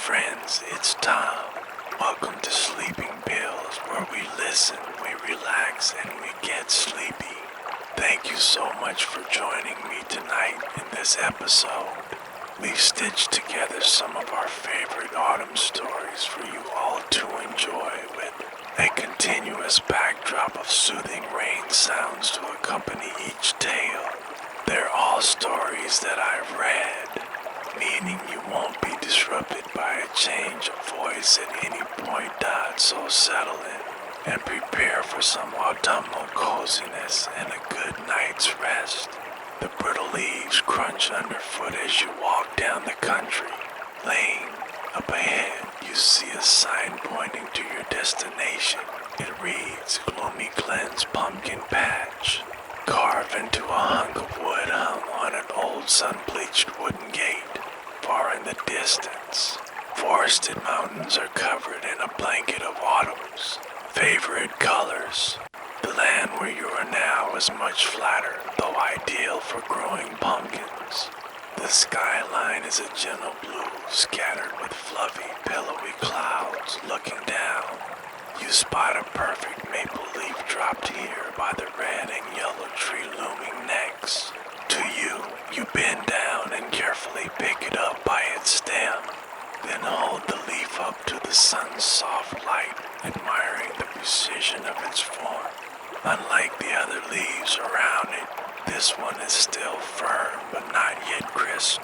friends, it's Tom. Welcome to Sleeping Pills, where we listen, we relax, and we get sleepy. Thank you so much for joining me tonight in this episode. We've stitched together some of our favorite autumn stories for you all to enjoy, with a continuous backdrop of soothing rain sounds to accompany each tale. They're all stories that I've read, meaning you won't be disrupted by a change of voice at any point. So settle in and prepare for some autumnal coziness and a good night's rest. The brittle leaves crunch underfoot as you walk down the country lane. Up ahead, you see a sign pointing to your destination. It reads Gloomy Glen's Pumpkin Patch. Carved into a hunk of wood hung on an old sun-bleached wooden gate. Far in the distance, forested mountains are covered in a blanket of autumn's favorite colors. The land where you are now is much flatter, though ideal for growing pumpkins. The skyline is a gentle blue, scattered with fluffy, pillowy clouds. Looking down, you spot a perfect maple leaf dropped here by the red and yellow tree looming next to you. You bend down and carefully pick it up by its stem, then hold the leaf up to the sun's soft light, admiring the precision of its form. Unlike the other leaves around it, this one is still firm but not yet crisp,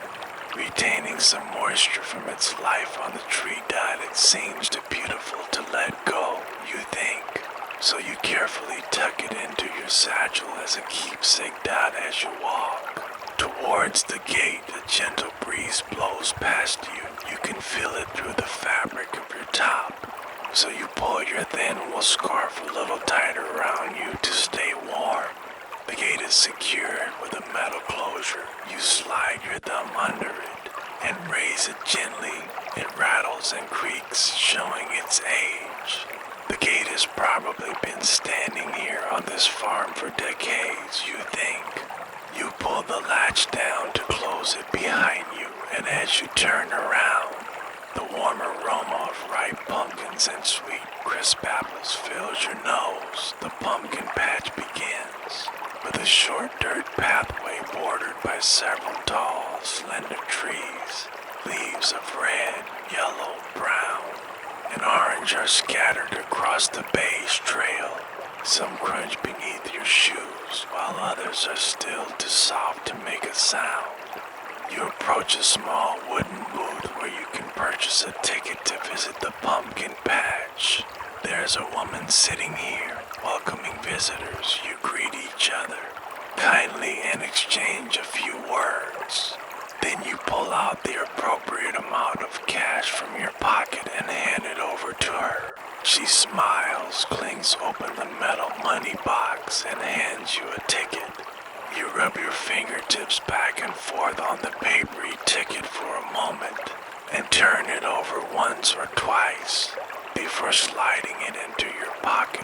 retaining some moisture from its life on the tree. It seems too beautiful to let go, you think, so you carefully tuck it into your satchel as a keepsake. As you walk towards the gate, a gentle breeze blows past you. You can feel it through the fabric of your top, so you pull your thin wool scarf a little tighter around you to stay warm. The gate is secured with a metal closure. You slide your thumb under it and raise it gently. It rattles and creaks, showing its age. The gate has probably been standing here on this farm for decades, you think. You pull the latch down to close it behind you, and as you turn around, the warm aroma of ripe pumpkins and sweet, crisp apples fills your nose. The pumpkin patch begins with a short dirt pathway bordered by several tall, slender trees. Leaves of red, yellow, brown, and orange are scattered across the beige trail. Some crunch beneath your shoes, while others are still too soft to make a sound. You approach a small wooden booth where you can purchase a ticket to visit the pumpkin patch. There's a woman sitting here, welcoming visitors. You greet each other kindly and exchange a few words. Then you pull out the appropriate amount of cash from your pocket and hand it over to her. She smiles, clings open the metal money box, and hands you a ticket. You rub your fingertips back and forth on the papery ticket for a moment and turn it over once or twice before sliding it into your pocket.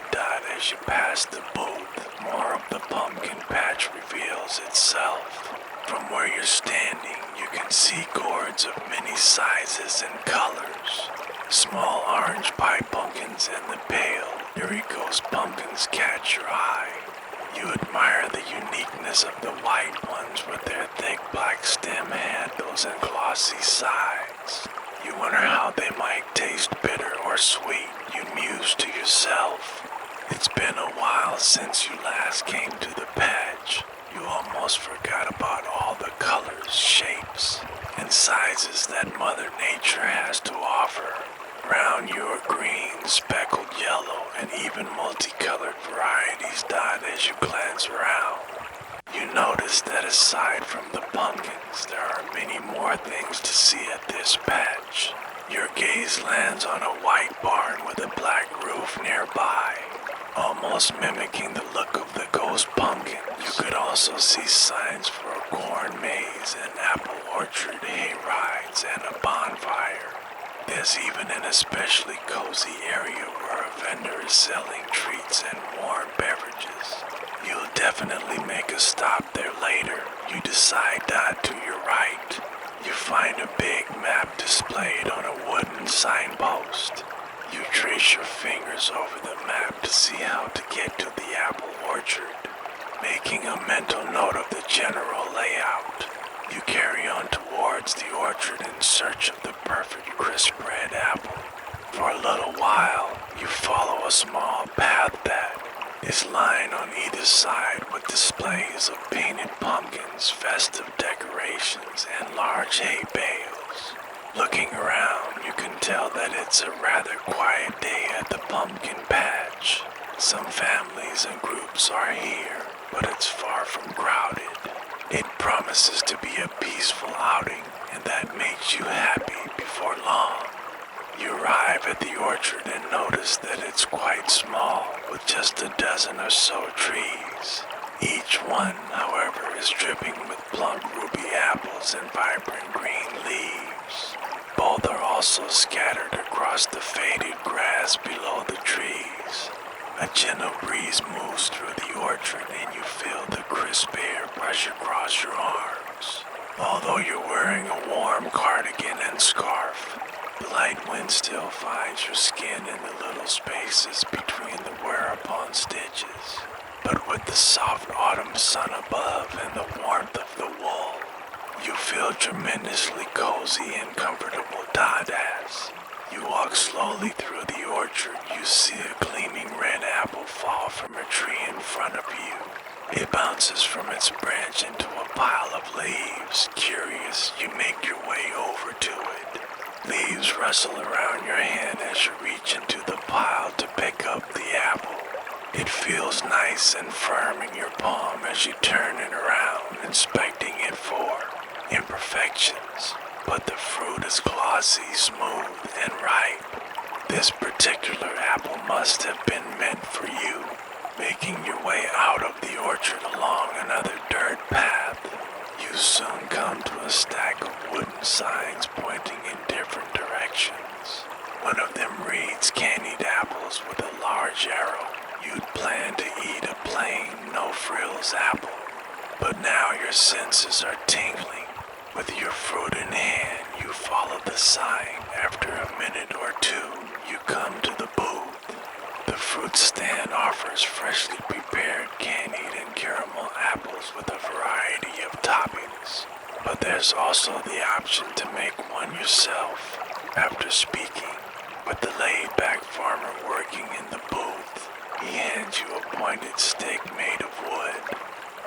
As you pass the booth, more of the pumpkin patch reveals itself. From where you're standing, you can see gourds of many sizes and colors. Small orange pie pumpkins and the pale Eureka's pumpkins catch your eye. You admire the uniqueness of the white ones with their thick black stem handles and glossy sides. You wonder how they might taste bitter or sweet. You muse to yourself. It's been a while since you last came to the patch. You almost forgot about all the colors, shapes, and sizes that Mother Nature has to offer. Around you are green, speckled yellow, and even multicolored varieties. As you glance around, you notice that aside from the pumpkins, there are many more things to see at this patch. Your gaze lands on a white barn with a black roof nearby, almost mimicking the look of the ghost pumpkin. You could also see signs for a corn maze, an apple orchard, hay rides, and a bonfire. There's even an especially cozy area where a vendor is selling treats and warm beverages. You'll definitely make a stop there later. You decide to your right. You find a big map displayed on a wooden wooden signpost. You trace your fingers over the map to see how to get to the apple orchard, making a mental note of the general layout. You carry on towards the orchard in search of the perfect crisp red apple. For a little while, you follow a small path that is lined on either side with displays of painted pumpkins, festive decorations, and large hay bales. Looking around, you can tell that it's a rather quiet day at the pumpkin patch. Some families and groups are here, but it's far from crowded. It promises to be a peaceful outing, and that makes you happy before long. You arrive at the orchard and notice that it's quite small, with just a dozen or so trees. Each one, however, is dripping with plump ruby apples and vibrant green leaves. Both are also scattered across the faded grass below the trees. A gentle breeze moves through the orchard and you feel the crisp air brush across your arms. Although you're wearing a warm cardigan and scarf, the light wind still finds your skin in the little spaces between the wear-upon stitches. But with the soft autumn sun above and the warmth of the wool, you feel tremendously cozy and comfortable, Dadass. You walk slowly through the orchard. You see a gleaming red apple fall from a tree in front of you. It bounces from its branch into a pile of leaves. Curious, you make your way over to it. Leaves rustle around your hand as you reach into the pile to pick up the apple. It feels nice and firm in your palm as you turn it around, inspecting it for imperfections. But the fruit is glossy, smooth, and ripe. This particular apple must have been meant for you. Making your way out of the orchard along another dirt path, you soon come to a stack of wooden signs pointing in different directions. One of them reads candied apples with a large arrow. You'd plan to eat a plain, no-frills apple, but now your senses are tingling. With your fruit in hand, you follow the sign. After a minute or two, you come to the booth. The fruit stand offers freshly prepared candied and caramel apples with a variety of toppings. But there's also the option to make one yourself. After speaking with the laid-back farmer working in the booth, he hands you a pointed stick made of wood.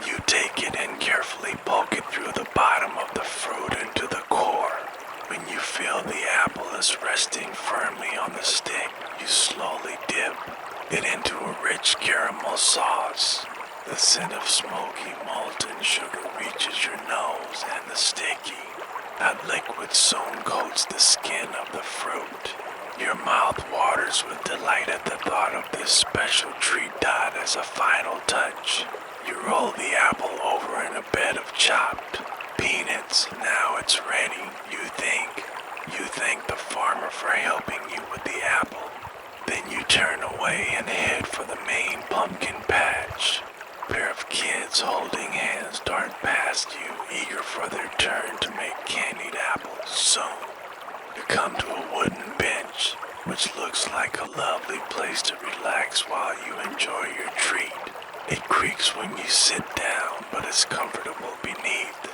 You take it and carefully poke it through the bottom of the fruit into the core. When you feel the apple is resting firmly on the stick, you slowly dip it into a rich caramel sauce. The scent of smoky molten sugar reaches your nose, and the sticky, that liquid soon coats the skin of the fruit. Your mouth waters with delight at the thought of this special treat. Dot as a final touch. You roll the apple over in a bed of chopped peanuts. Now it's ready. You thank the farmer for helping you with the apple. Then you turn away and head for the main pumpkin patch. A pair of kids holding hands dart past you, eager for their turn to make candied apples soon. You come to a wooden bench, which looks like a lovely place to relax while you enjoy your treat. It creaks when you sit down, but it's comfortable beneath.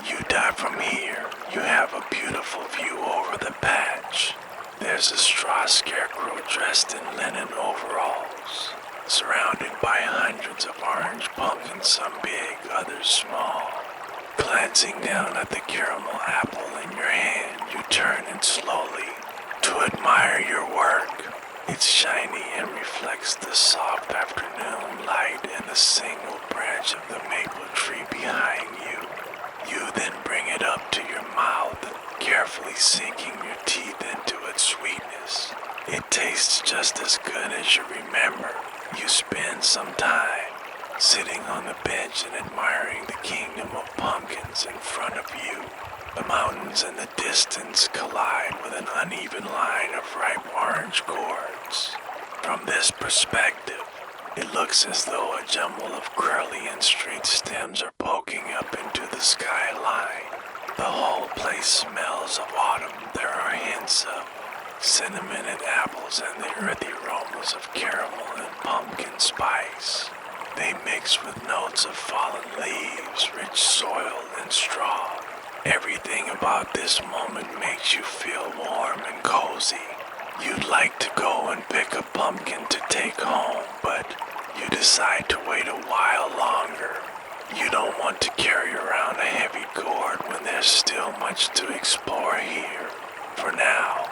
You dive from here. You have a beautiful view over the patch. There's a straw scarecrow dressed in linen overalls, surrounded by hundreds of orange pumpkins, some big, others small. Glancing down at the caramel apple in your hand, you turn it slowly to admire your work. It's shiny and reflects the soft afternoon light and the single branch of the maple tree behind you. You then bring it up to your mouth, carefully sinking your teeth into its sweetness. It tastes just as good as you remember. You spend some time sitting on the bench and admiring the kingdom of pumpkins in front of you. The mountains in the distance collide with an uneven line of ripe orange gourds. From this perspective, it looks as though a jumble of curly and straight stems are poking up into the skyline. The whole place smells of autumn. There are hints of cinnamon and apples, and the earthy aromas of caramel and pumpkin spice. They mix with notes of fallen leaves, rich soil, and straw. Everything about this moment makes you feel warm and cozy. You'd like to go and pick a pumpkin to take home, but you decide to wait a while longer. You don't want to carry around a heavy gourd when there's still much to explore here. For now,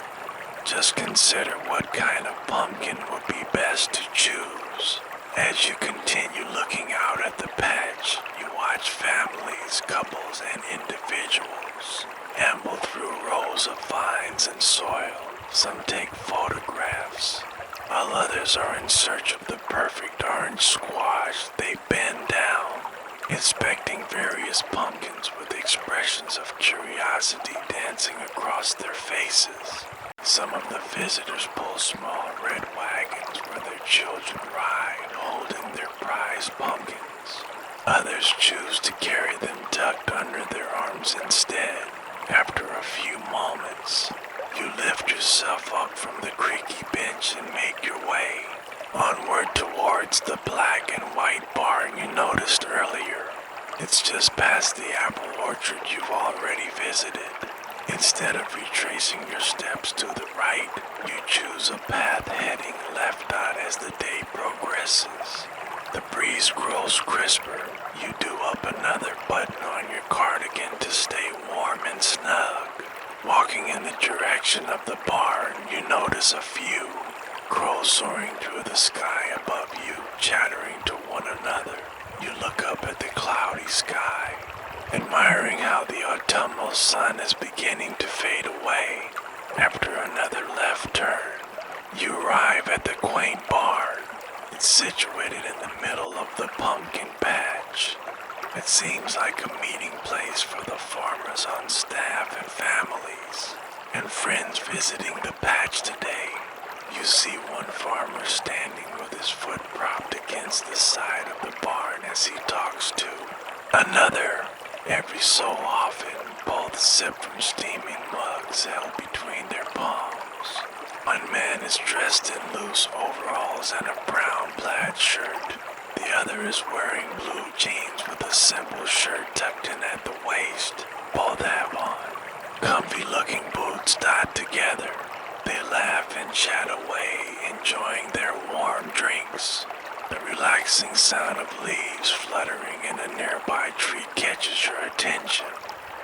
just consider what kind of pumpkin would be best to choose. As you continue looking out at the patch, you watch families, couples, and individuals amble through rows of vines and soil. Some take photographs, while others are in search of the perfect orange squash. They bend down, inspecting various pumpkins with expressions of curiosity dancing across their faces. Some of the visitors pull small red wagons where their children ride, holding their prized pumpkins. Others choose to carry them tucked under their arms instead. After a few moments, you lift yourself up from the creaky bench and make your way onward towards the black and white barn you noticed earlier. It's just past the apple orchard you've already visited. Instead of retracing your steps to the right, you choose a path heading left out as the day progresses. The breeze grows crisper. You do up another button on your cardigan to stay warm and snug. Walking in the direction of the barn, you notice a few crows soaring through the sky above you, chattering to one another. You look up at the cloudy sky, admiring how the autumnal sun is beginning to fade away. After another left turn, you arrive at the quaint barn. It's situated in the middle of the pumpkin patch. It seems like a meeting place for the farmers on staff and families, and friends visiting the patch today. You see one farmer standing with his foot propped against the side of the barn as he talks to another. Every so often, both sip from steaming mugs held between their palms. One man is dressed in loose overalls and a brown plaid shirt. The other is wearing blue jeans with a simple shirt tucked in at the waist. Both have on comfy-looking boots tied together. They laugh and chat away, enjoying their warm drinks. The relaxing sound of leaves fluttering in a nearby tree catches your attention.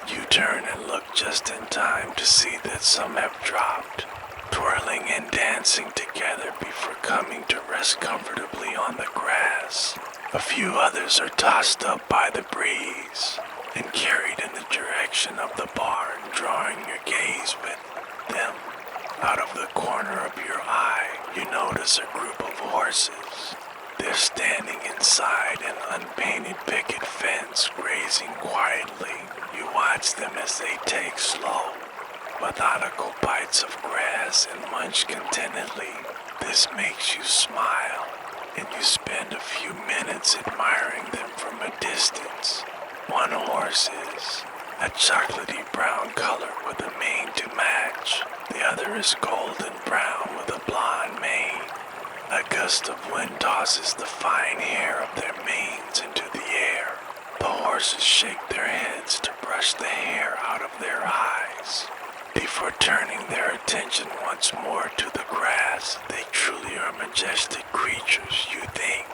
You turn and look just in time to see that some have dropped, twirling and dancing together before coming to rest comfortably on the grass. A few others are tossed up by the breeze and carried in the direction of the barn, drawing your gaze with them. Out of the corner of your eye, you notice a group of horses. They're standing inside an unpainted picket fence, grazing quietly. You watch them as they take slow, methodical bites of grass and munch contentedly. This makes you smile, and you spend a few minutes admiring them from a distance. One horse is a chocolatey brown color with a mane to match. The other is golden brown with a blonde mane. A gust of wind tosses the fine hair of their manes into the air. The horses shake their heads to brush the hair out of their eyes. Before turning their attention once more to the grass, they truly are majestic creatures, you think.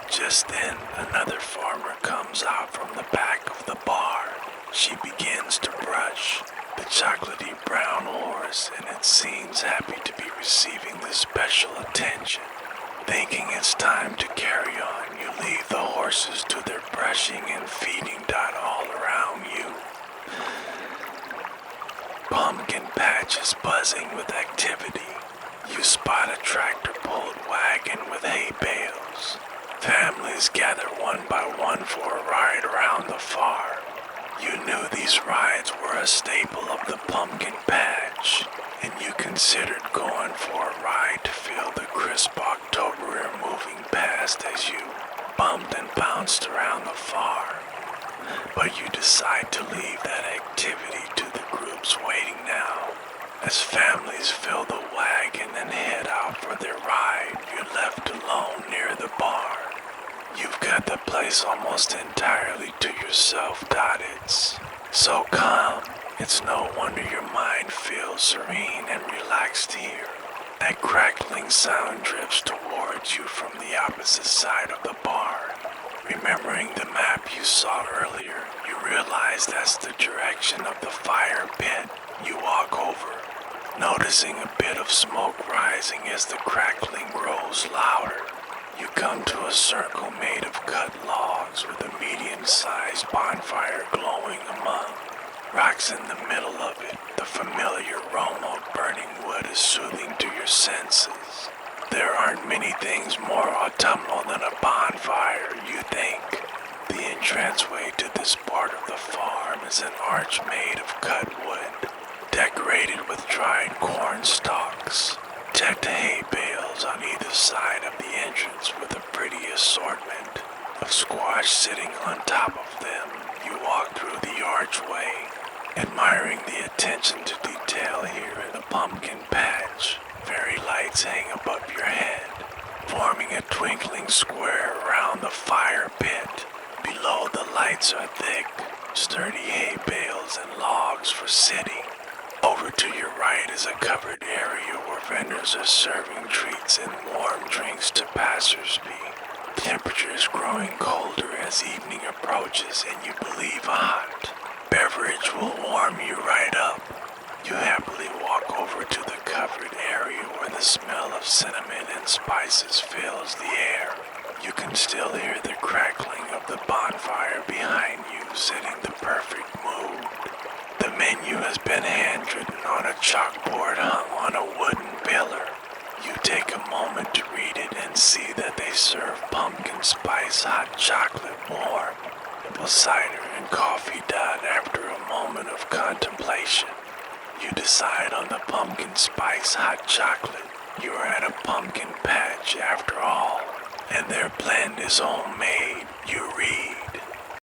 Just then, another farmer comes out from the back of the barn. She begins to brush the chocolatey brown horse, and it seems happy to be receiving this special attention. Thinking it's time to carry on, you leave the horses to their brushing and feeding dot all around you. Pumpkin patch is buzzing with activity. You spot a tractor-pulled wagon with hay bales. Families gather one by one for a ride around the farm. You knew these rides were a staple of the pumpkin patch, and you considered going for a ride to feel the crisp October air moving past as you bumped and bounced around the farm. But you decide to leave that activity to the groups waiting now, as families fill the have the place almost entirely to yourself. It's so calm, it's no wonder your mind feels serene and relaxed here. That crackling sound drifts towards you from the opposite side of the bar. Remembering the map you saw earlier, you realize that's the direction of the fire pit. You walk over, noticing a bit of smoke rising as the crackling grows louder. You come to a circle made of cut logs with a medium-sized bonfire glowing among. Rocks in the middle of it, the familiar aroma of burning wood is soothing to your senses. There aren't many things more autumnal than a bonfire, you think. The entranceway to this part of the farm is an arch made of cut wood, decorated with dried corn stalks. Decked hay bales on either side of the entrance with a pretty assortment of squash sitting on top of them. You walk through the archway, admiring the attention to detail here in the pumpkin patch. Fairy lights hang above your head, forming a twinkling square around the fire pit. Below, the lights are thick, sturdy hay bales and logs for sitting. Over to your right is a covered area where vendors are serving treats and warm drinks to passers-by. The temperature is growing colder as evening approaches, and you believe a hot beverage will warm you right up. You happily walk over to the covered area where the smell of cinnamon and spices fills the air. You can still hear the crackling of the bonfire behind you, setting the perfect mood. The menu has been handwritten on a chalkboard hung on a wooden pillar. You take a moment to read it and see that they serve pumpkin spice hot chocolate warm, apple cider and coffee done. After a moment of contemplation, you decide on the pumpkin spice hot chocolate. You are at a pumpkin patch after all, and their blend is homemade. You read,